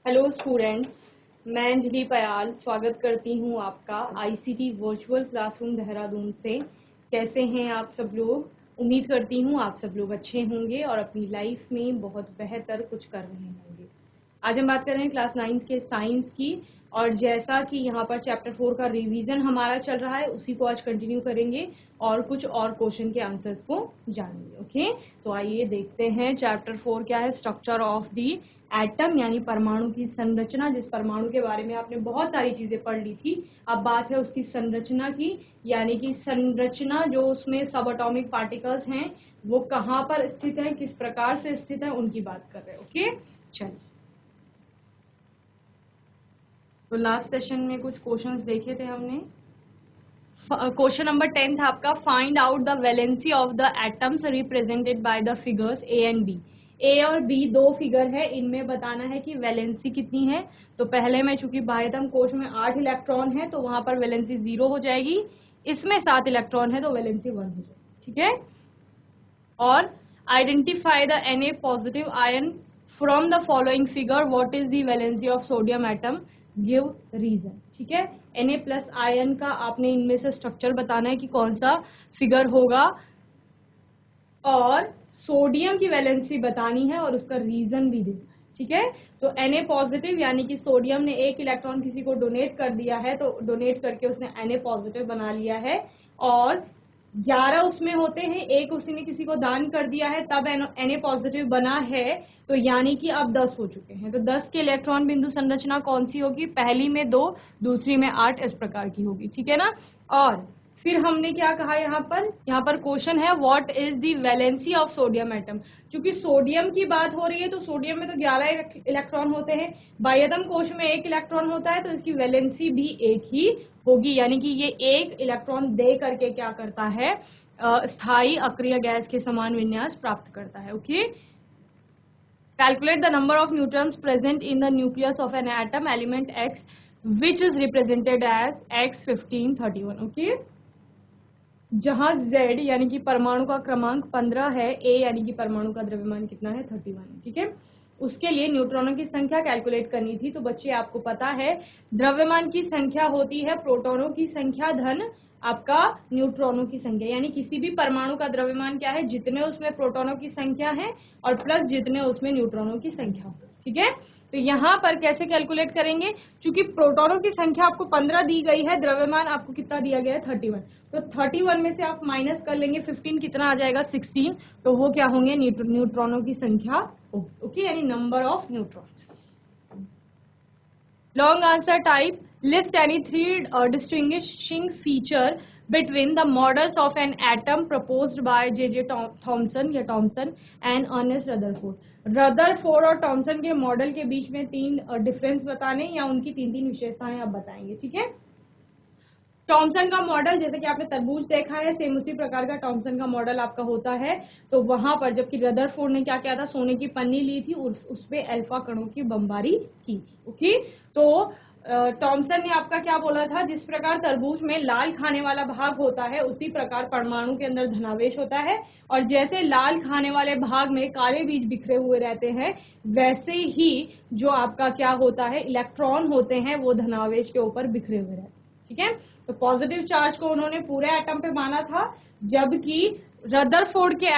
Hello students, मैं अंजलि पयाल स्वागत करती हूँ आपका आईसीटी वर्चुअल क्लासरूम देहरादून से। कैसे हैं आप सब लोग? उम्मीद करती हूँ आप सब लोग अच्छे होंगे और अपनी लाइफ में बहुत बेहतर कुछ कर रहे होंगे। आज हम बात कर रहे हैं क्लास 9 के साइंस की, और जैसा कि यहाँ पर चैप्टर 4 का रिवीजन हमारा चल रहा है उसी को आज कंटिन्यू करेंगे और कुछ और क्वेश्चन के आंसर्स को जानेंगे। ओके, तो आइए देखते हैं चैप्टर 4 क्या है। स्ट्रक्चर ऑफ दी एटम यानी परमाणु की संरचना। जिस परमाणु के बारे में आपने बहुत सारी चीजें पढ़ ली थी, अब बात है उसकी संरचना की, यानी कि संरचना जो उसमें सब एटॉमिक पार्टिकल्स हैं वो कहाँ पर स्थित है, किस प्रकार से स्थित है, उनकी बात कर रहे हैं। ओके, चलिए। तो लास्ट सेशन में कुछ क्वेश्चंस देखे थे हमने। क्वेश्चन नंबर 10 था आपका, find out the valency of the atoms represented by the figures A and B. A और बी दो फिगर है, इनमें बताना है कि वैलेंसी कितनी है। तो पहले में चूंकि बाह्यतम कोश में 8 इलेक्ट्रॉन है तो वहां पर वैलेंसी 0 हो जाएगी। इसमें 7 इलेक्ट्रॉन है तो वैलेंसी 1 हो जाएगी। ठीक है। और identify the Na positive ion from the following figure, what is the valency of sodium atom, give reason. ठीक है, Na प्लस आयन का आपने इनमें से स्ट्रक्चर बताना है कि कौन सा फिगर होगा, और सोडियम की वैलेंसी बतानी है और उसका रीजन भी देना है। ठीक है, तो Na पॉजिटिव यानी कि सोडियम ने 1 इलेक्ट्रॉन किसी को डोनेट कर दिया है, तो डोनेट करके उसने Na पॉजिटिव बना लिया है, और 11 उसमें होते हैं, एक उसी ने किसी को दान कर दिया है तब Na पॉजिटिव बना है, तो यानी कि अब 10 हो चुके हैं। तो 10 के इलेक्ट्रॉन बिंदु संरचना कौन सी होगी? पहली में 2, दूसरी में 8, इस प्रकार की होगी। ठीक है ना। और फिर हमने क्या कहा यहाँ पर क्वेश्चन है what is the valency of sodium atom. क्योंकि सोडियम की बात हो रही है तो सोडियम में तो 11 इलेक्ट्रॉन होते हैं, बाह्यतम कोश में 1 इलेक्ट्रॉन होता है, तो इसकी वैलेंसी भी 1 ही होगी, यानी कि ये 1 इलेक्ट्रॉन दे करके क्या करता है, स्थायी अक्रिय गैस के समान विन्यास प्राप्त करता है। Okay, calculate the number of neutrons present in the nucleus of an atom element X which is represented as X1531। okay, जहां Z यानी कि परमाणु का क्रमांक 15 है, A यानी कि परमाणु का द्रव्यमान कितना है, 31 है। ठीक है, उसके लिए न्यूट्रॉनों की संख्या कैलकुलेट करनी थी। तो बच्चे आपको पता है द्रव्यमान की संख्या होती है प्रोटॉनों की संख्या धन आपका न्यूट्रॉनों की संख्या, यानी किसी भी परमाणु का द्रव्यमान क्या है, जितने उसमें प्रोटॉनों की संख्या है और प्लस जितने उसमें न्यूट्रॉनों की संख्या हो। ठीक है, तो यहाँ पर कैसे कैलकुलेट करेंगे, क्योंकि प्रोटॉनों की संख्या आपको 15 दी गई है, द्रव्यमान आपको कितना दिया गया है, 31। तो 31 में से आप माइनस कर लेंगे 15, कितना आ जाएगा, 16। तो वो क्या होंगे, न्यूट्रॉनों की संख्या होगी। ओके, यानी number of neutrons. Long answer type, list any 3 distinguishing feature between the models of an atom proposed by J.J. Thomson या Thomson and Ernest Rutherford। Rutherford और टॉमसन के मॉडल के बीच में 3 डिफरेंस बताने या उनकी 3 विशेषताएं आप बताएंगे। ठीक है, टॉमसन का मॉडल जैसे कि आपने तरबूज देखा है, सेम उसी प्रकार का टॉमसन का मॉडल आपका होता है। तो वहां पर जबकि रदरफोर्ड ने क्या किया था, सोने की पन्नी ली थी, उस पे अल्फा कणों की बमबारी की थी। ओके, तो टॉमसन ने आपका क्या बोला था, जिस प्रकार तरबूज में लाल खाने वाला भाग होता है उसी प्रकार परमाणु के अंदर धनावेश होता है, और जैसे लाल खाने वाले भाग में काले बीज बिखरे हुए रहते हैं, वैसे ही जो आपका क्या होता है, इलेक्ट्रॉन होते हैं वो धनावेश के ऊपर बिखरे हुए रहते हैं। ठीक है, तो पॉजिटिव चार्ज को उन्होंने पूरे एटम पे माना था, जबकि रदरफोर्ड के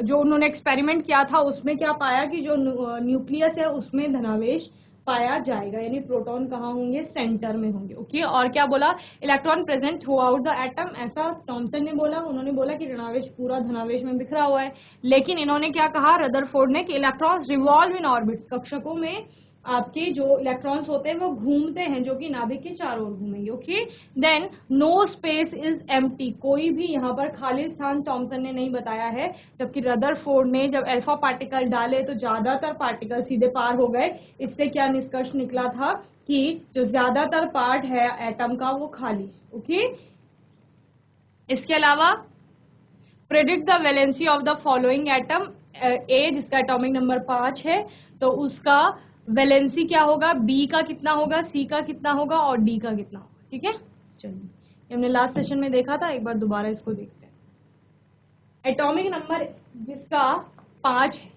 जो उन्होंने एक्सपेरिमेंट किया था उसमें क्या पाया कि जो न्यूक्लियस है उसमें धनावेश पाया जाएगा, यानी प्रोटॉन कहाँ होंगे, सेंटर में होंगे। ओके, और क्या बोला, electron present through out the atom, ऐसा टॉमसन ने बोला। उन्होंने बोला कि ऋणावेश पूरा धनावेश में बिखरा हुआ है, लेकिन इन्होंने क्या कहा, रदरफोर्ड ने, कि इलेक्ट्रॉन्स रिवॉल्व इन ऑर्बिट, कक्षकों में आपके जो इलेक्ट्रॉन्स होते हैं वो घूमते हैं, जो कि नाभिक के चारों ओर घूमेंगे। Okay, then no space is empty, कोई भी यहाँ पर खाली स्थान टॉमसन ने नहीं बताया है, जबकि रदरफोर्ड ने जब अल्फा पार्टिकल डाले तो ज्यादातर पार्टिकल सीधे पार हो गए। इससे क्या निष्कर्ष निकला था कि जो ज्यादातर पार्ट है एटम का वो खाली है। ओके, इसके अलावा predict the valency of the following atom, A जिसका एटॉमिक नंबर 5 है, तो उसका वैलेंसी क्या होगा, बी का कितना होगा, सी का कितना होगा और डी का कितना होगा। ठीक है, चलिए, हमने लास्ट सेशन में देखा था, एक बार दोबारा इसको देखते हैं। एटॉमिक नंबर जिसका 5 है,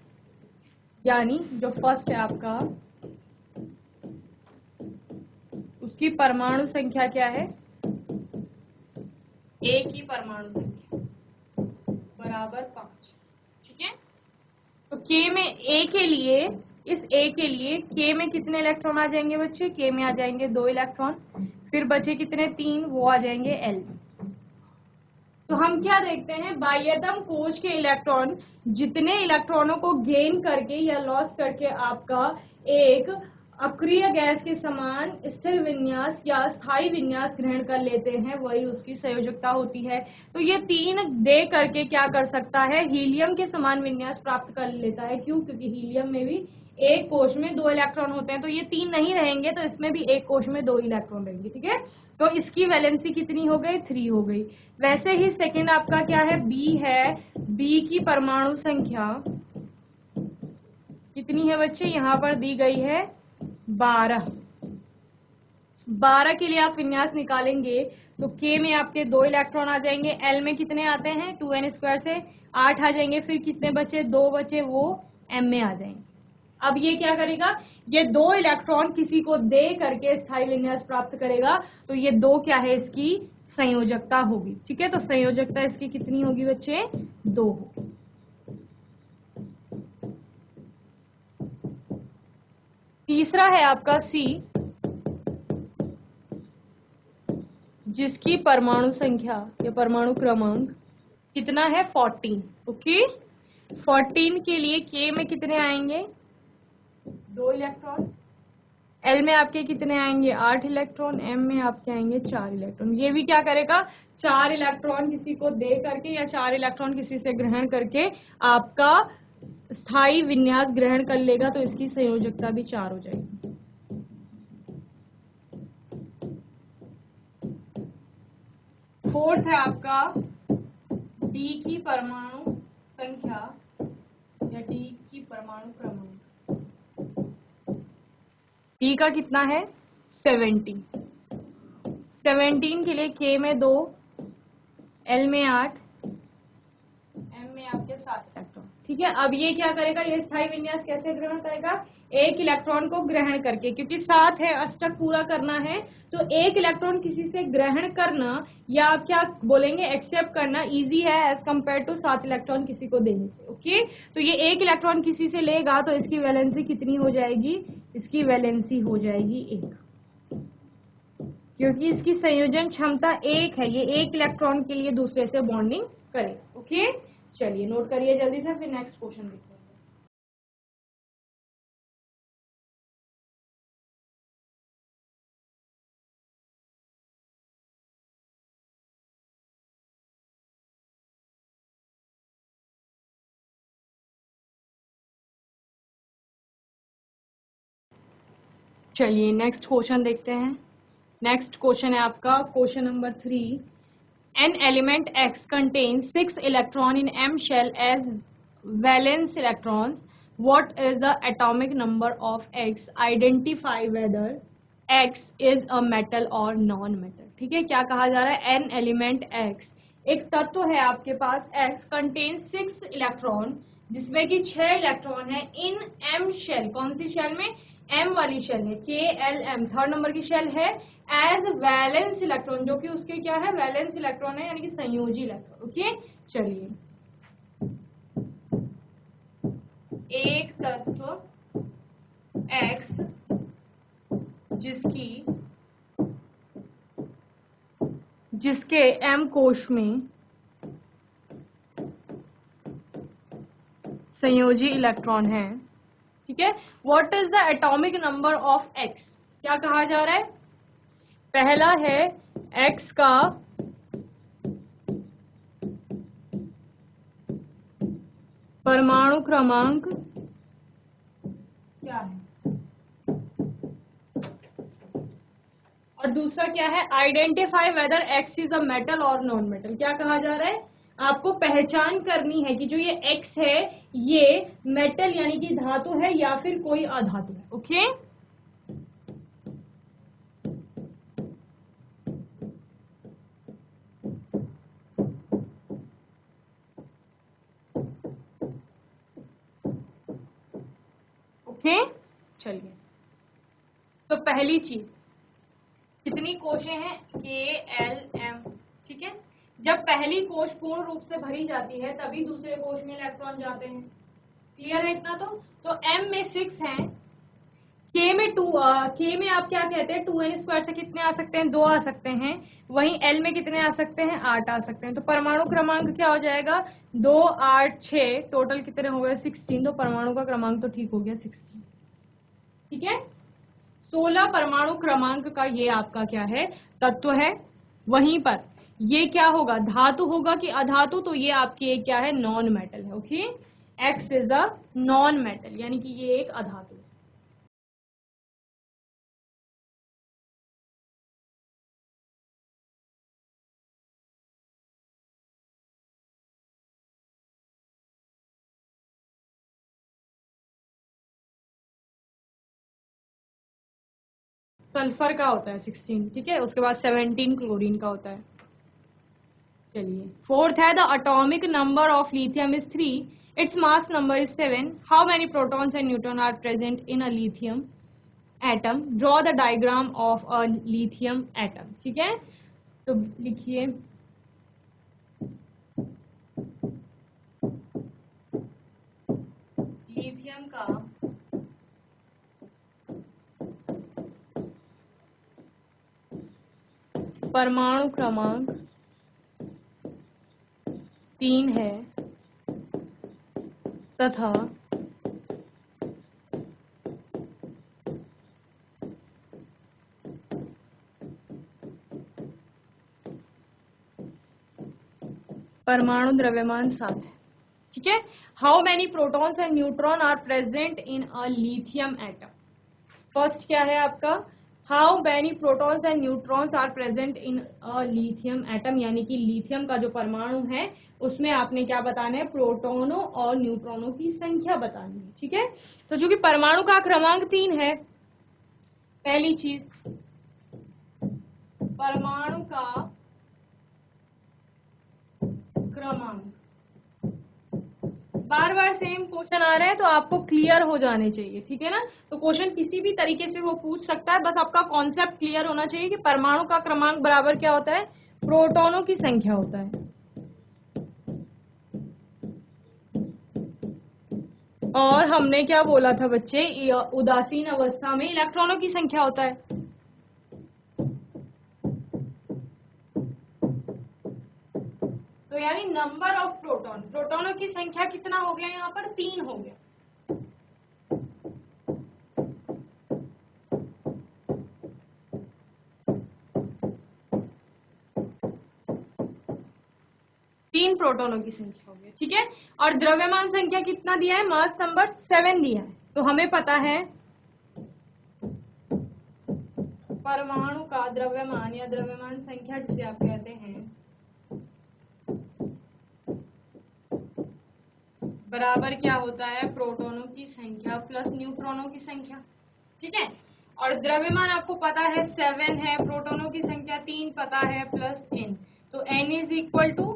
यानी जो फर्स्ट है आपका उसकी परमाणु संख्या क्या है? A की परमाणु संख्या बराबर 5। ठीक है, तो K में A के लिए, इस A के लिए K में कितने इलेक्ट्रॉन आ जाएंगे बच्चे? K में आ जाएंगे 2 इलेक्ट्रॉन। फिर बचे कितने? 3, वो आ जाएंगे L। तो हम क्या देखते हैं, बाह्यतम कोश के इलेक्ट्रॉन जितने इलेक्ट्रॉनों को गेन करके या लॉस करके आपका एक अक्रिय गैस के समान स्थिर विन्यास या स्थायी विन्यास ग्रहण कर लेते हैं, वही उसकी संयोजकता होती है। तो ये 3 दे करके क्या कर सकता है, हीलियम के समान विन्यास प्राप्त कर लेता है। क्यों? क्योंकि हीलियम में भी एक कोश में 2 इलेक्ट्रॉन होते हैं, तो ये 3 नहीं रहेंगे, तो इसमें भी एक कोश में 2 इलेक्ट्रॉन रहेंगे। ठीक है, तो इसकी वैलेंसी कितनी हो गई? 3 हो गई। वैसे ही सेकंड आपका क्या है? बी है। बी की परमाणु संख्या कितनी है बच्चे? यहाँ पर दी गई है 12। 12 के लिए आप विन्यास निकालेंगे तो K में आपके 2 इलेक्ट्रॉन आ जाएंगे, L में कितने आते हैं? 2n² से 8 आ जाएंगे। फिर कितने बचे? 2 बचे, वो M में आ जाएंगे। अब ये क्या करेगा? ये 2 इलेक्ट्रॉन किसी को दे करके स्थायी विन्यास प्राप्त करेगा, तो ये 2 क्या है? इसकी संयोजकता होगी। ठीक है, तो संयोजकता इसकी कितनी होगी बच्चे? 2 होगी। तीसरा है आपका C, जिसकी परमाणु संख्या या परमाणु क्रमांक कितना है? 14। ओके, 14 के लिए K में कितने आएंगे? 2 इलेक्ट्रॉन। L में आपके कितने आएंगे? 8 इलेक्ट्रॉन। M में आपके आएंगे 4 इलेक्ट्रॉन। ये भी क्या करेगा? 4 इलेक्ट्रॉन किसी को दे करके या 4 इलेक्ट्रॉन किसी से ग्रहण करके आपका स्थायी विन्यास ग्रहण कर लेगा, तो इसकी संयोजकता भी 4 हो जाएगी। फोर्थ है आपका D की परमाणु संख्या या D की परमाणु क्रमांक। D का कितना है? 17। 17 के लिए K में 2, L में 8, M में आपके 7 इलेक्ट्रॉन। ठीक है, अब ये क्या करेगा? ये स्थायी विन्यास कैसे ग्रहण करेगा? एक इलेक्ट्रॉन को ग्रहण करके, क्योंकि 7 है, अष्टक पूरा करना है, तो एक इलेक्ट्रॉन किसी से ग्रहण करना या आप क्या बोलेंगे, एक्सेप्ट करना इजी है एज कंपेयर टू 7 इलेक्ट्रॉन किसी को देने से। ओके, तो ये एक इलेक्ट्रॉन किसी से लेगा तो इसकी वैलेंसी कितनी हो जाएगी? इसकी वैलेंसी हो जाएगी 1, क्योंकि इसकी संयोजन क्षमता 1 है। ये एक इलेक्ट्रॉन के लिए दूसरे से बॉन्डिंग करे। ओके, चलिए नोट करिए जल्दी से, फिर नेक्स्ट क्वेश्चन देखते हैं। चलिए नेक्स्ट क्वेश्चन देखते हैं। नेक्स्ट क्वेश्चन है आपका question number 3। An element X contains 6 electron in M shell as valence electrons. What is the atomic number of X? Identify whether X is a metal or non-metal. ठीक है, क्या कहा जा रहा है? An element X, एक तत्व है आपके पास X, contains 6 इलेक्ट्रॉन, जिसमें कि 6 इलेक्ट्रॉन है इन M शेल। कौन सी शेल में? M वाली शेल है, KLM, 3rd नंबर की शेल है। एज वैलेंस इलेक्ट्रॉन, जो कि उसके क्या है? वैलेंस इलेक्ट्रॉन है, यानी कि संयोजी इलेक्ट्रॉन। ओके, चलिए, एक तत्व X जिसके M कोश में संयोजी इलेक्ट्रॉन है। ठीक है, what is the atomic number of X? क्या कहा जा रहा है? पहला है X का परमाणु क्रमांक क्या है, और दूसरा क्या है? Identify whether X is a metal और नॉन मेटल। क्या कहा जा रहा है? आपको पहचान करनी है कि जो ये X है ये मेटल यानी कि धातु है या फिर कोई अधातु है। ओके, ओके, चलिए, तो पहली चीज कितनी कोशें हैं? KLM। ठीक है, जब पहली कोश पूर्ण रूप से भरी जाती है तभी दूसरे कोश में इलेक्ट्रॉन जाते हैं। क्लियर है इतना? तो M में 6 हैं, K में 2, K में आप क्या कहते हैं 2n² से कितने आ सकते हैं? 2 आ सकते हैं। वहीं L में कितने आ सकते हैं? 8 आ सकते हैं। तो परमाणु क्रमांक क्या हो जाएगा? 2, 8, 6, टोटल कितने हो गए? 16। तो परमाणु का क्रमांक तो ठीक हो गया 16। ठीक है, 16 परमाणु क्रमांक का ये आपका क्या है? तत्व है। वहीं पर ये क्या होगा? धातु होगा कि अधातु? तो ये आपकी एक क्या है? नॉन मेटल है। Okay, X is a non metal, यानी कि ये एक अधातु है। सल्फर का होता है 16। ठीक है, उसके बाद 17 क्लोरीन का होता है। चलिए, फोर्थ है the atomic number of lithium is 3, its mass number is 7, how many protons and neutron are present in a lithium atom, draw the diagram of a lithium atom. ठीक है, तो लिखिए लिथियम का परमाणु क्रमांक 3 है तथा परमाणु द्रव्यमान 7 है। ठीक है, how many protons and neutron are present in a lithium atom. First क्या है आपका? How many protons and neutrons are present in a lithium atom, यानी कि लिथियम का जो परमाणु है उसमें आपने क्या बताना है? प्रोटॉनों और न्यूट्रॉनों की संख्या बतानी है। ठीक है, तो चूंकि परमाणु का क्रमांक 3 है, पहली चीज परमाणु का क्रमांक, बार बार सेम क्वेश्चन आ रहे हैं तो आपको क्लियर हो जाने चाहिए। ठीक है ना, तो क्वेश्चन किसी भी तरीके से वो पूछ सकता है, बस आपका कॉन्सेप्ट क्लियर होना चाहिए कि परमाणु का क्रमांक बराबर क्या होता है? प्रोटॉनों की संख्या होता है। और हमने क्या बोला था बच्चे? उदासीन अवस्था में इलेक्ट्रॉनों की संख्या होता है। तो यानी नंबर ऑफ प्रोटॉन, प्रोटॉनों की संख्या कितना हो गया? यहाँ पर 3 हो गया। तीन प्रोटॉनों की संख्या हो गई। ठीक है, और द्रव्यमान संख्या कितना दिया है? मास नंबर 7 दिया है। तो हमें पता है परमाणु का द्रव्यमान या द्रव्यमान संख्या जिसे आप कहते हैं बराबर क्या होता है? प्रोटॉनों की संख्या प्लस न्यूट्रॉनों की संख्या। ठीक है, और द्रव्यमान आपको पता है 7 है, प्रोटॉनों की संख्या 3 पता है, प्लस n, तो n इज इक्वल टू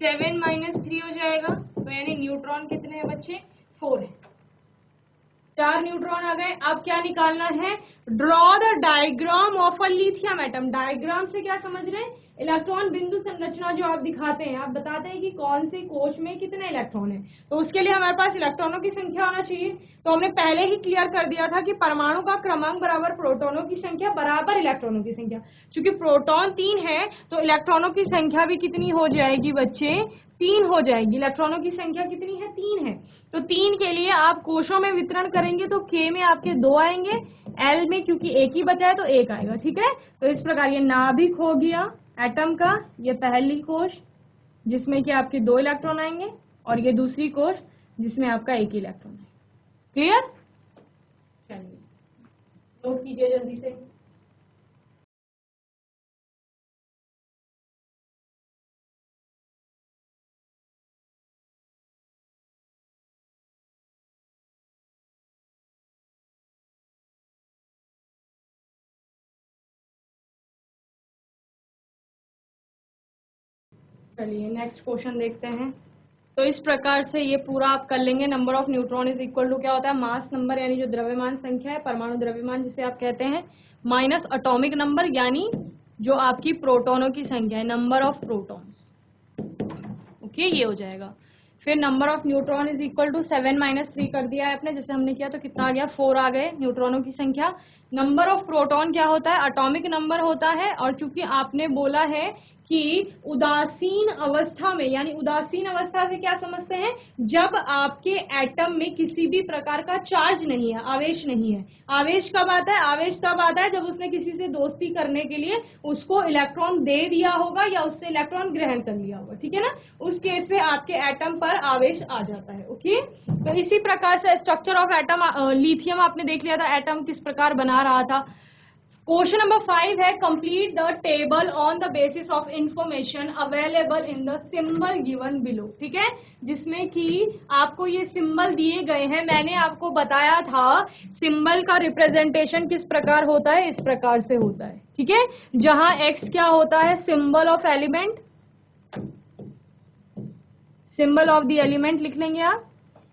7 - 3 हो जाएगा। तो यानी न्यूट्रॉन कितने हैं बच्चे? 4 है। 4 न्यूट्रॉन आ गए। अब क्या निकालना है? Draw the diagram of a lithium atom. Diagram से क्या समझ रहे हैं? इलेक्ट्रॉन बिंदु संरचना जो आप दिखाते हैं, आप बताते हैं कि कौन से कोश में कितने इलेक्ट्रॉन है, तो उसके लिए हमारे पास इलेक्ट्रॉनों की संख्या होना चाहिए। तो हमने पहले ही क्लियर कर दिया था कि परमाणु का क्रमांक बराबर प्रोटॉनों की संख्या बराबर इलेक्ट्रॉनों की संख्या। क्योंकि प्रोटॉन 3 है तो इलेक्ट्रॉनों की संख्या भी कितनी हो जाएगी बच्चे? 3 हो जाएगी। इलेक्ट्रॉनों की संख्या कितनी है? 3 है। तो 3 के लिए आप कोशों में वितरण करेंगे तो K में आपके 2 आएंगे, L में क्योंकि एक ही बचा है तो 1 आएगा। ठीक है, तो इस प्रकार ये नाभिक हो गया एटम का, ये पहली कोश जिसमें कि आपके 2 इलेक्ट्रॉन आएंगे, और ये दूसरी कोश जिसमें आपका 1 इलेक्ट्रॉन है। क्लियर? चलिए नोट कीजिए जल्दी से। चलिए नेक्स्ट क्वेश्चन देखते हैं। तो इस प्रकार से ये पूरा आप कर लेंगे। Number of neutron is equal to क्या होता है, मास नंबर यानी जो द्रव्यमान संख्या है, परमाणु द्रव्यमान जिसे आप कहते हैं, माइनस एटॉमिक नंबर यानी जो आपकी प्रोटॉनों की संख्या है, नंबर ऑफ प्रोटॉन्स। ओके, ये हो जाएगा। फिर number of neutron is equal to 7 - 3 कर दिया है आपने, जैसे हमने किया तो कितना आ गया, 4 आ गए न्यूट्रॉनों की संख्या। नंबर ऑफ प्रोटॉन क्या होता है, एटॉमिक नंबर होता है। और चूंकि आपने बोला है कि उदासीन अवस्था में, यानी उदासीन अवस्था से क्या समझते हैं, जब आपके एटम में किसी भी प्रकार का चार्ज नहीं है, आवेश नहीं है। आवेश कब आता है, आवेश तब आता है जब उसने किसी से दोस्ती करने के लिए उसको इलेक्ट्रॉन दे दिया होगा या उससे इलेक्ट्रॉन ग्रहण कर लिया होगा, ठीक है ना, उस केस में आपके एटम पर आवेश आ जाता है। ओके, तो इसी प्रकार से स्ट्रक्चर ऑफ एटम, लिथियम आपने देख लिया था एटम किस प्रकार बना रहा था। क्वेश्चन नंबर 5 है, complete the table on the basis of information available in the symbol given below. ठीक है, जिसमें कि आपको ये सिंबल दिए गए हैं। मैंने आपको बताया था सिंबल का रिप्रेजेंटेशन किस प्रकार होता है, इस प्रकार से होता है। ठीक है, जहां एक्स क्या होता है, symbol of element, symbol of the element लिख लेंगे आप।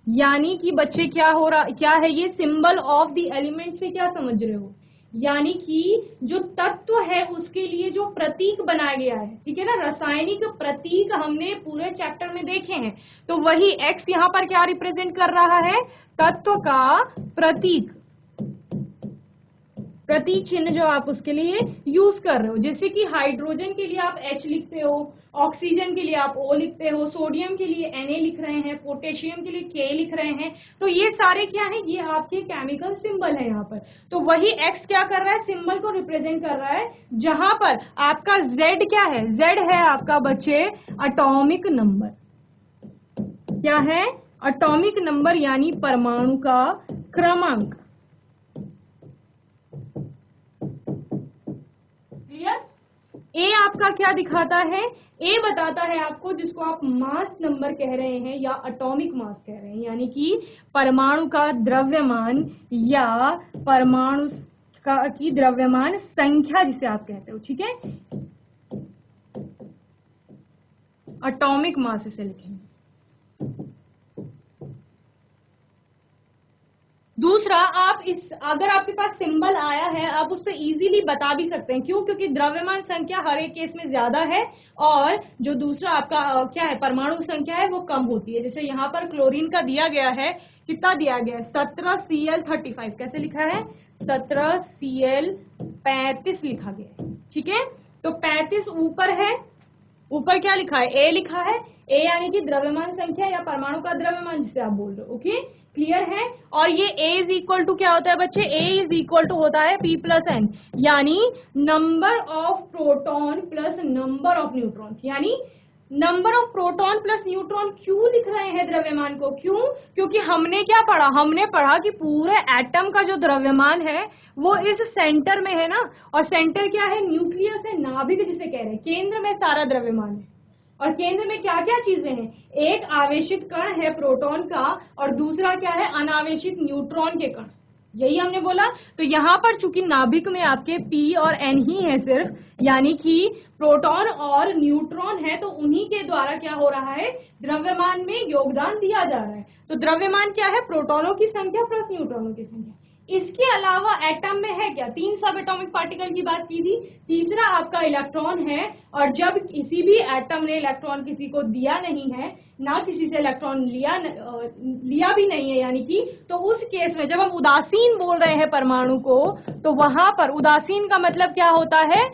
यानी कि बच्चे क्या हो रहा, क्या है ये सिंबल ऑफ द एलिमेंट से क्या समझ रहे हो, यानी कि जो तत्व है उसके लिए जो प्रतीक बनाया गया है। ठीक है ना, रासायनिक प्रतीक हमने पूरे चैप्टर में देखे हैं। तो वही एक्स यहाँ पर क्या रिप्रेजेंट कर रहा है, तत्व का प्रतीक, प्रतीक चिन्ह जो आप उसके लिए यूज कर रहे हो। जैसे कि हाइड्रोजन के लिए आप H लिखते हो, ऑक्सीजन के लिए आप O लिखते हो, सोडियम के लिए Na लिख रहे हैं, पोटेशियम के लिए K लिख रहे हैं। तो ये सारे क्या है, ये आपके केमिकल सिंबल है यहाँ पर। तो वही X क्या कर रहा है, सिंबल को रिप्रेजेंट कर रहा है। जहां पर आपका Z क्या है, Z है आपका बच्चे एटॉमिक नंबर। क्या है, एटॉमिक नंबर यानी परमाणु का क्रमांक। ए आपका क्या दिखाता है, ए बताता है आपको, जिसको आप मास नंबर कह रहे हैं या एटॉमिक मास कह रहे हैं, यानी कि परमाणु का द्रव्यमान या परमाणु की द्रव्यमान संख्या जिसे आप कहते हो। ठीक है, एटॉमिक मास इसे लिखेंगे। दूसरा, आप इस, अगर आपके पास सिंबल आया है आप उससे इजीली बता भी सकते हैं। क्यों, क्योंकि द्रव्यमान संख्या हर एक केस में ज्यादा है और जो दूसरा आपका क्या है, परमाणु संख्या है वो कम होती है। जैसे यहाँ पर क्लोरीन का दिया गया है, कितना दिया गया है, 17Cl35। कैसे लिखा है, 17Cl35 लिखा गया है। ठीक है, तो 35 ऊपर है, ऊपर क्या लिखा है, ए लिखा है। ए यानी कि द्रव्यमान संख्या या परमाणु का द्रव्यमान जिसे आप बोल रहे हो। ओके, क्लियर है। और ये ए इज इक्वल टू क्या होता है बच्चे, ए इज इक्वल टू होता है P+N, यानी number of proton plus number of neutron. यानी number of proton plus neutron क्यों लिख रहे हैं द्रव्यमान को, क्यों, क्योंकि हमने क्या पढ़ा, हमने पढ़ा कि पूरे एटम का जो द्रव्यमान है वो इस सेंटर में है ना, और सेंटर क्या है, न्यूक्लियस है, नाभिक जिसे कह रहे हैं, केंद्र में सारा द्रव्यमान है। और केंद्र में क्या क्या चीजें हैं, एक आवेशित कण है प्रोटॉन का और दूसरा क्या है, अनावेशित न्यूट्रॉन के कण। यही हमने बोला। तो यहाँ पर चूंकि नाभिक में आपके P और N ही है सिर्फ, यानी कि प्रोटॉन और न्यूट्रॉन है, तो उन्हीं के द्वारा क्या हो रहा है, द्रव्यमान में योगदान दिया जा रहा है। तो द्रव्यमान क्या है, प्रोटॉनों की संख्या प्लस न्यूट्रॉनों की संख्या। इसके अलावा एटम में है क्या, 3 सब एटॉमिक पार्टिकल की बात की थी, तीसरा आपका इलेक्ट्रॉन है। और जब किसी भी एटम ने इलेक्ट्रॉन किसी को दिया नहीं है, ना किसी से इलेक्ट्रॉन लिया भी नहीं है, यानी कि, तो उस केस में जब हम उदासीन बोल रहे हैं परमाणु को, तो वहां पर उदासीन का मतलब क्या होता है,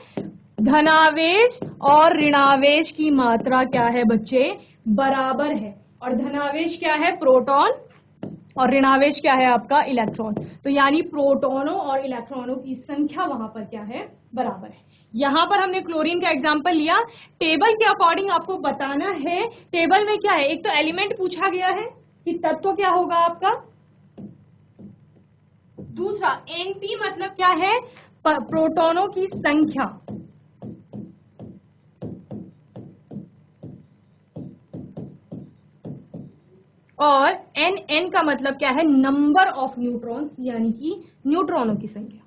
धनावेश और ऋणावेश की मात्रा क्या है बच्चे, बराबर है। और धनावेश क्या है, प्रोटॉन, और ऋणावेश क्या है आपका, इलेक्ट्रॉन। तो यानी प्रोटॉनों और इलेक्ट्रॉनों की संख्या वहां पर क्या है, बराबर है। यहां पर हमने क्लोरीन का एग्जांपल लिया। टेबल के अकॉर्डिंग आपको बताना है, टेबल में क्या है, एक तो एलिमेंट पूछा गया है कि तत्व क्या होगा आपका, दूसरा एनपी मतलब क्या है, प्रोटॉनों की संख्या, और एन, एन का मतलब क्या है, नंबर ऑफ न्यूट्रॉन्स, यानी कि न्यूट्रॉनों की संख्या।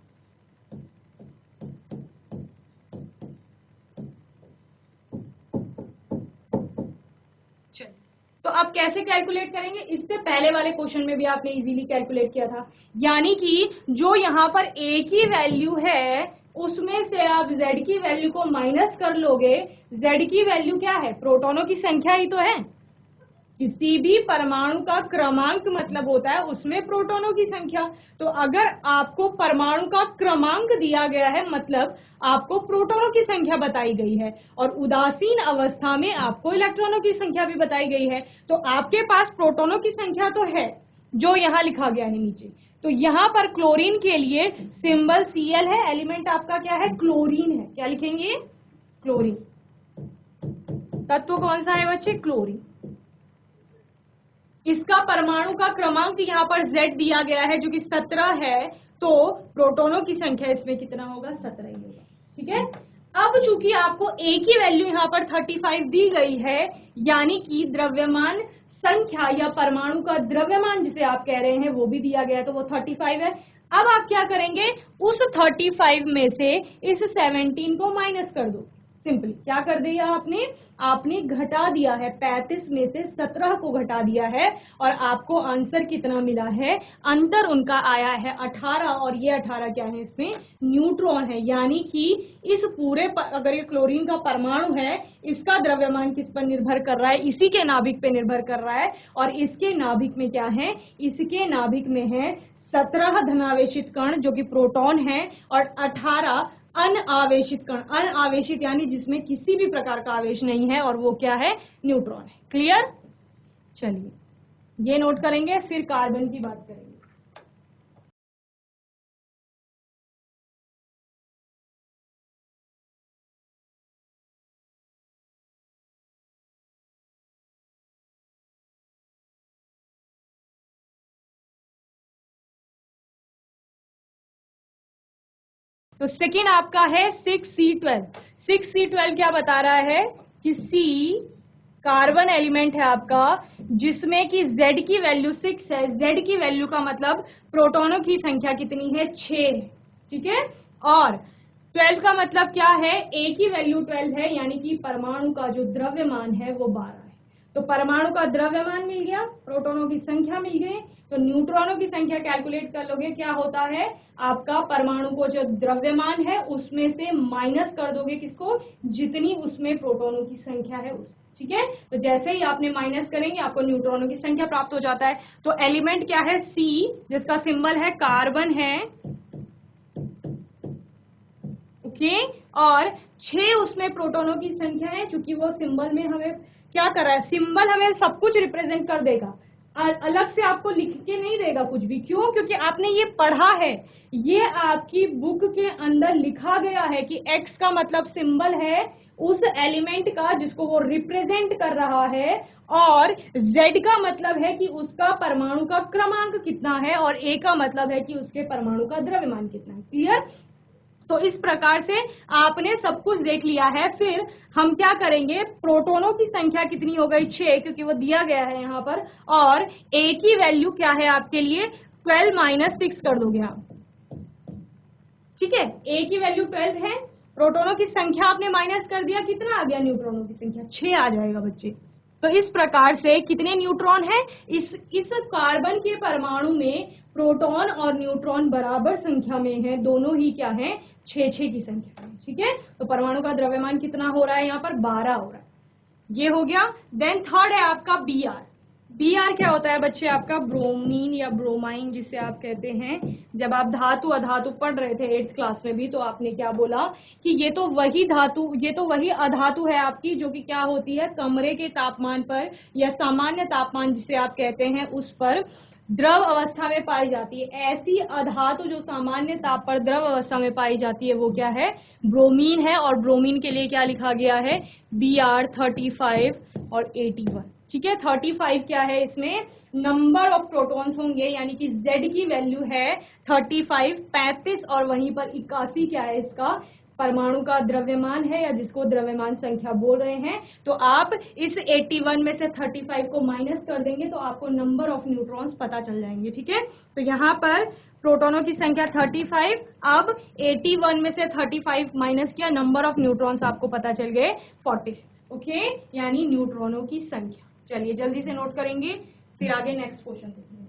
तो अब कैसे कैलकुलेट करेंगे, इससे पहले वाले क्वेश्चन में भी आपने इजीली कैलकुलेट किया था, यानी कि जो यहाँ पर a की वैल्यू है उसमें से आप z की वैल्यू को माइनस कर लोगे। z की वैल्यू क्या है, प्रोटॉनों की संख्या ही तो है। किसी भी परमाणु का क्रमांक मतलब होता है उसमें प्रोटॉनों की संख्या। तो अगर आपको परमाणु का क्रमांक दिया गया है मतलब आपको प्रोटॉनों की संख्या बताई गई है, और उदासीन अवस्था में आपको इलेक्ट्रॉनों की संख्या भी बताई गई है। तो आपके पास प्रोटॉनों की संख्या तो है जो यहाँ लिखा गया है नीचे। तो यहाँ पर क्लोरीन के लिए सिंबल Cl है, एलिमेंट आपका क्या है, क्लोरीन है। क्या लिखेंगे, क्लोरीन। तत्व कौन सा है बच्चे, क्लोरीन। इसका परमाणु का क्रमांक यहाँ पर Z दिया गया है जो कि 17 है, तो प्रोटॉनों की संख्या इसमें कितना होगा, 17 ही होगा। ठीक है। अब चूंकि आपको A की वैल्यू यहाँ पर 35 दी गई है, यानी कि द्रव्यमान संख्या या परमाणु का द्रव्यमान जिसे आप कह रहे हैं वो भी दिया गया है, तो वो 35 है। अब आप क्या करेंगे, उस 35 में से इस 17 को माइनस कर दो। सिंपली क्या कर दिया आपने, आपने घटा दिया है, 35 में से 17 को घटा दिया है, और आपको आंसर कितना मिला है, अंतर उनका आया है 18, और ये 18 क्या है, इसमें न्यूट्रॉन है। यानी कि इस पूरे अगर ये क्लोरीन का परमाणु है, इसका द्रव्यमान किस पर निर्भर कर रहा है, इसी के नाभिक पे निर्भर कर रहा है, और इसके नाभिक में क्या है, इसके नाभिक में है 17 धनावेशित कण जो कि प्रोटॉन है, और 18 अनावेशित कण। अनावेशित यानी जिसमें किसी भी प्रकार का आवेश नहीं है, और वो क्या है, न्यूट्रॉन है। क्लियर। चलिए ये नोट करेंगे, फिर कार्बन की बात करेंगे। तो सेकेंड आपका है 6C12। 6C12 क्या बता रहा है कि C कार्बन एलिमेंट है आपका, जिसमें कि Z की वैल्यू 6 है। Z की वैल्यू का मतलब प्रोटॉनों की संख्या कितनी है, 6 है। ठीक है। और 12 का मतलब क्या है, A की वैल्यू 12 है, यानी कि परमाणु का जो द्रव्यमान है वो 12 है। तो परमाणु का द्रव्यमान मिल गया, प्रोटॉनों की संख्या मिल गई, तो न्यूट्रॉनों की संख्या कैलकुलेट कर लोगे। क्या होता है, आपका परमाणु को जो द्रव्यमान है उसमें से माइनस कर दोगे किसको, जितनी उसमें प्रोटॉनों की संख्या है उस। ठीक है। तो जैसे ही आपने माइनस करेंगे आपको न्यूट्रॉनों की संख्या प्राप्त हो जाता है। तो एलिमेंट क्या है, C, जिसका सिंबल है कार्बन है। ओके। और 6 उसमें प्रोटॉनों की संख्या है, क्योंकि वो सिंबल में हमें क्या कर रहा है, सिंबल हमें सब कुछ रिप्रेजेंट कर देगा, अलग से आपको लिख के नहीं देगा कुछ भी। क्यों, क्योंकि आपने ये पढ़ा है, ये आपकी बुक के अंदर लिखा गया है कि X का मतलब सिंबल है उस एलिमेंट का जिसको वो रिप्रेजेंट कर रहा है, और Z का मतलब है कि उसका परमाणु का क्रमांक कितना है, और A का मतलब है कि उसके परमाणु का द्रव्यमान कितना है। क्लियर। तो इस प्रकार से आपने सब कुछ देख लिया है। फिर हम क्या करेंगे, प्रोटॉनों की संख्या कितनी हो गई, 6, क्योंकि वो दिया गया है यहाँ पर, और A की वैल्यू क्या है आपके लिए, 12 माइनस 6 कर दोगे आप। ठीक है। A की वैल्यू 12 है, प्रोटॉनों की संख्या आपने माइनस कर दिया, कितना आ गया, न्यूट्रॉनों की संख्या 6 आ जाएगा बच्चे। तो इस प्रकार से कितने न्यूट्रॉन हैं, इस कार्बन के परमाणु में प्रोटॉन और न्यूट्रॉन बराबर संख्या में है, दोनों ही क्या है, 6 की संख्या में। ठीक है। तो परमाणु का द्रव्यमान कितना हो रहा है, यहाँ पर 12 हो रहा है। ये हो गया। देन थर्ड है आपका Br। Br क्या होता है बच्चे, आपका ब्रोमीन या ब्रोमाइन जिसे आप कहते हैं। जब आप धातु अधातु पढ़ रहे थे 8th क्लास में भी, तो आपने क्या बोला कि ये तो वही धातु, ये तो वही अधातु है आपकी, जो कि क्या होती है, कमरे के तापमान पर या सामान्य तापमान जिसे आप कहते हैं उस पर द्रव अवस्था में पाई जाती है। ऐसी अधातु जो सामान्य ताप पर द्रव अवस्था में पाई जाती है वो क्या है, ब्रोमीन है। और ब्रोमीन के लिए क्या लिखा गया है, Br 35 और 81। ठीक है। 35 क्या है, इसमें नंबर ऑफ प्रोटॉन्स होंगे, यानी कि Z की वैल्यू है 35, 35, और वहीं पर 81 क्या है, इसका परमाणु का द्रव्यमान है, या जिसको द्रव्यमान संख्या बोल रहे हैं। तो आप इस 81 में से 35 को माइनस कर देंगे तो आपको नंबर ऑफ न्यूट्रॉन्स पता चल जाएंगे। ठीक है। तो यहाँ पर प्रोटॉनों की संख्या 35, अब 81 में से 35 माइनस किया, नंबर ऑफ न्यूट्रॉन्स आपको पता चल गए 46। ओके, यानी न्यूट्रॉनों की संख्या। चलिए जल्दी से नोट करेंगे, फिर आगे नेक्स्ट क्वेश्चन देखेंगे।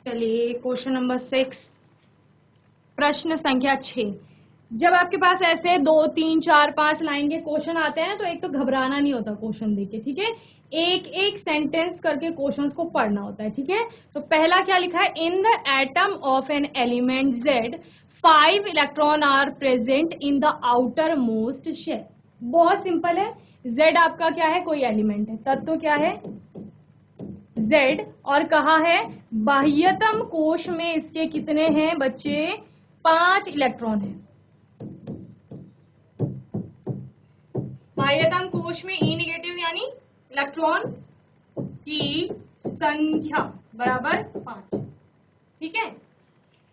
चलिए क्वेश्चन नंबर 6, प्रश्न संख्या 6। जब आपके पास ऐसे 2, 3, 4, 5 लाइन के क्वेश्चन आते हैं तो एक तो घबराना नहीं होता क्वेश्चन देख के, ठीक है, एक एक सेंटेंस करके क्वेश्चंस को पढ़ना होता है, ठीक है। तो पहला क्या लिखा है, in the atom of an element Z 5 electron are present in the outermost shell. बहुत सिंपल है, Z आपका क्या है, कोई एलिमेंट है, तत्व क्या है Z, और कहा है बाह्यतम कोश में इसके कितने हैं बच्चे, 5 इलेक्ट्रॉन है। बाह्यतम कोश में E नेगेटिव यानी इलेक्ट्रॉन की संख्या बराबर 5, ठीक है।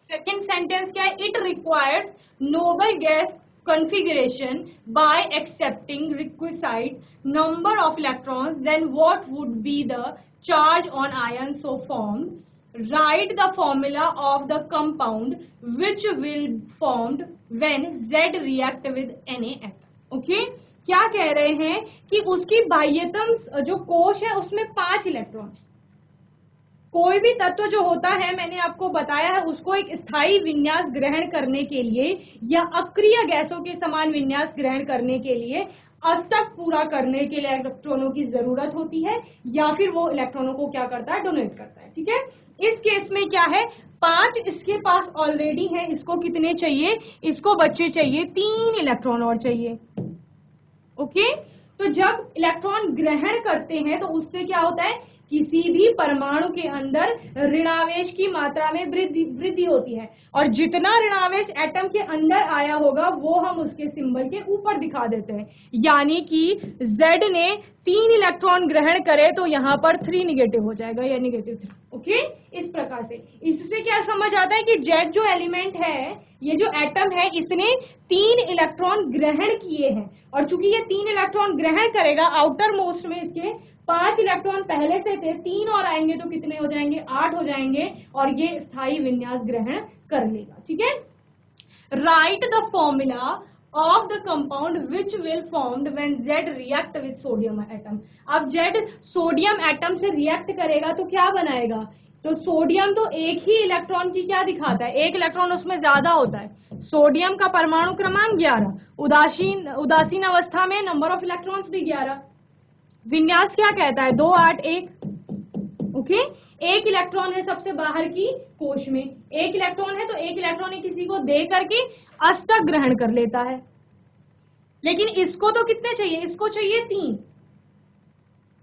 सेकेंड सेंटेंस क्या है, it requires noble gas configuration by accepting requisite number of electrons, then what would be the charge on ions so formed? Write the formula of the compound which will formed when Z react with Na atom. Okay? क्या कह रहे हैं कि उसकी बाह्यतम जो कोश है उसमें 5 इलेक्ट्रॉन है। कोई भी तत्व जो होता है, मैंने आपको बताया है, उसको एक स्थायी विन्यास ग्रहण करने के लिए या अक्रिय गैसों के समान विन्यास ग्रहण करने के लिए अष्टक पूरा करने के लिए इलेक्ट्रॉनों की जरूरत होती है, या फिर वो इलेक्ट्रॉनों को क्या करता है, डोनेट करता है, ठीक है। इस केस में क्या है, 5 इसके पास ऑलरेडी है, इसको कितने चाहिए, इसको बच्चे चाहिए 3 इलेक्ट्रॉन और चाहिए। ओके, तो जब इलेक्ट्रॉन ग्रहण करते हैं तो उससे क्या होता है, किसी भी परमाणु के अंदर ऋणावेश की मात्रा में वृद्धि होती है, और जितना ऋणावेश एटम के अंदर आया होगा वो हम उसके सिंबल के ऊपर दिखा देते हैं। यानी कि Z ने 3 इलेक्ट्रॉन ग्रहण करे तो यहाँ पर 3 निगेटिव हो जाएगा या -3। ओके, इस प्रकार से इससे क्या समझ आता है कि Z जो एलिमेंट है, ये जो एटम है, इसने 3 इलेक्ट्रॉन ग्रहण किए हैं, और चूंकि ये 3 इलेक्ट्रॉन ग्रहण करेगा, आउटर मोस्ट में इसके 5 इलेक्ट्रॉन पहले से थे, 3 और आएंगे तो कितने हो जाएंगे, 8 हो जाएंगे, और ये स्थायी विन्यास ग्रहण कर लेगा, ठीक है। Right the formula of the compound which will formed when Z react with sodium atom. अब Z सोडियम एटम से रिएक्ट करेगा तो क्या बनाएगा, तो सोडियम तो एक ही इलेक्ट्रॉन की क्या दिखाता है, एक इलेक्ट्रॉन उसमें ज्यादा होता है। सोडियम का परमाणु क्रमांक 11, उदासीन अवस्था में नंबर ऑफ इलेक्ट्रॉन्स भी 11। विन्यास क्या कहता है, 2, 8, 1। ओके, एक इलेक्ट्रॉन है सबसे बाहर की कोश में, एक इलेक्ट्रॉन है, तो एक इलेक्ट्रॉन किसी को दे करके अष्टक ग्रहण कर लेता है। लेकिन इसको तो कितने चाहिए, इसको चाहिए 3।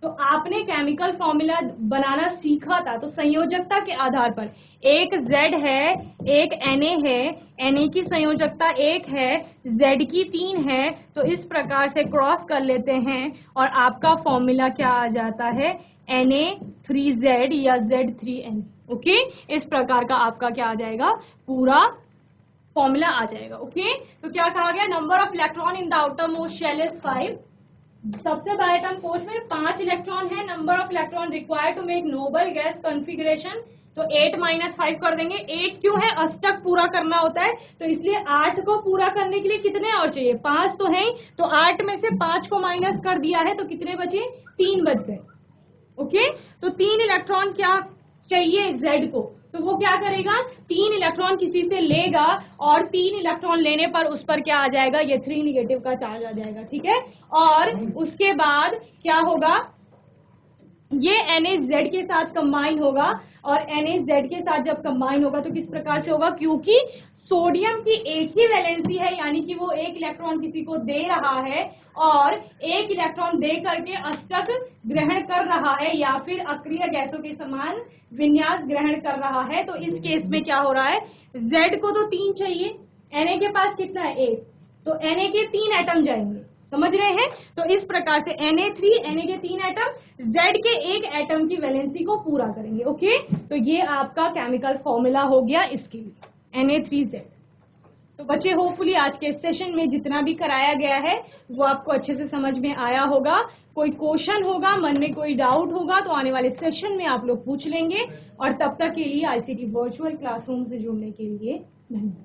तो आपने केमिकल फॉर्मूला बनाना सीखा था, तो संयोजकता के आधार पर एक Z है, एक Na है, Na की संयोजकता 1 है, Z की 3 है, तो इस प्रकार से क्रॉस कर लेते हैं और आपका फॉर्मूला क्या आ जाता है, Na3Z या Z3N। ओके, इस प्रकार का आपका क्या आ जाएगा, पूरा फॉर्मूला आ जाएगा। ओके, तो क्या कहा गया, number of electron in the outermost shell is 5। सबसे बाह्यतम कोश में 5 इलेक्ट्रॉन है। Number of electron required to make noble gas configuration, तो 8 - 5 कर देंगे। 8 क्यों है, अष्टक पूरा करना होता है, तो इसलिए 8 को पूरा करने के लिए कितने और चाहिए, 5 तो है, तो 8 में से 5 को माइनस कर दिया है, तो कितने बचे, 3 बच गए। ओके, तो 3 इलेक्ट्रॉन क्या चाहिए Z को, तो वो क्या करेगा, 3 इलेक्ट्रॉन किसी से लेगा, और 3 इलेक्ट्रॉन लेने पर उस पर क्या आ जाएगा, ये 3 निगेटिव का चार्ज आ जाएगा, ठीक है। और उसके बाद क्या होगा, ये NaZ के साथ कंबाइन होगा, और NaZ के साथ जब कंबाइन होगा तो किस प्रकार से होगा, क्योंकि सोडियम की एक ही वैलेंसी है, यानी कि वो एक इलेक्ट्रॉन किसी को दे रहा है और एक इलेक्ट्रॉन दे करके अष्टक ग्रहण कर रहा है, या फिर अक्रिय गैसों के समान विन्यास ग्रहण कर रहा है। तो इस केस में क्या हो रहा है, Z को तो 3 चाहिए, Na के पास कितना है, 1, तो Na के 3 एटम जाएंगे, समझ रहे हैं। तो इस प्रकार से Na3, Na के 3 एटम Z के 1 एटम की वैलेंसी को पूरा करेंगे। ओके, तो ये आपका केमिकल फॉर्मूला हो गया इसके लिए, Na3Z। तो बच्चे होपफुली आज के सेशन में जितना भी कराया गया है वो आपको अच्छे से समझ में आया होगा। कोई क्वेश्चन होगा, मन में कोई डाउट होगा तो आने वाले सेशन में आप लोग पूछ लेंगे। और तब तक के लिए ICT वर्चुअल क्लासरूम से जुड़ने के लिए धन्यवाद।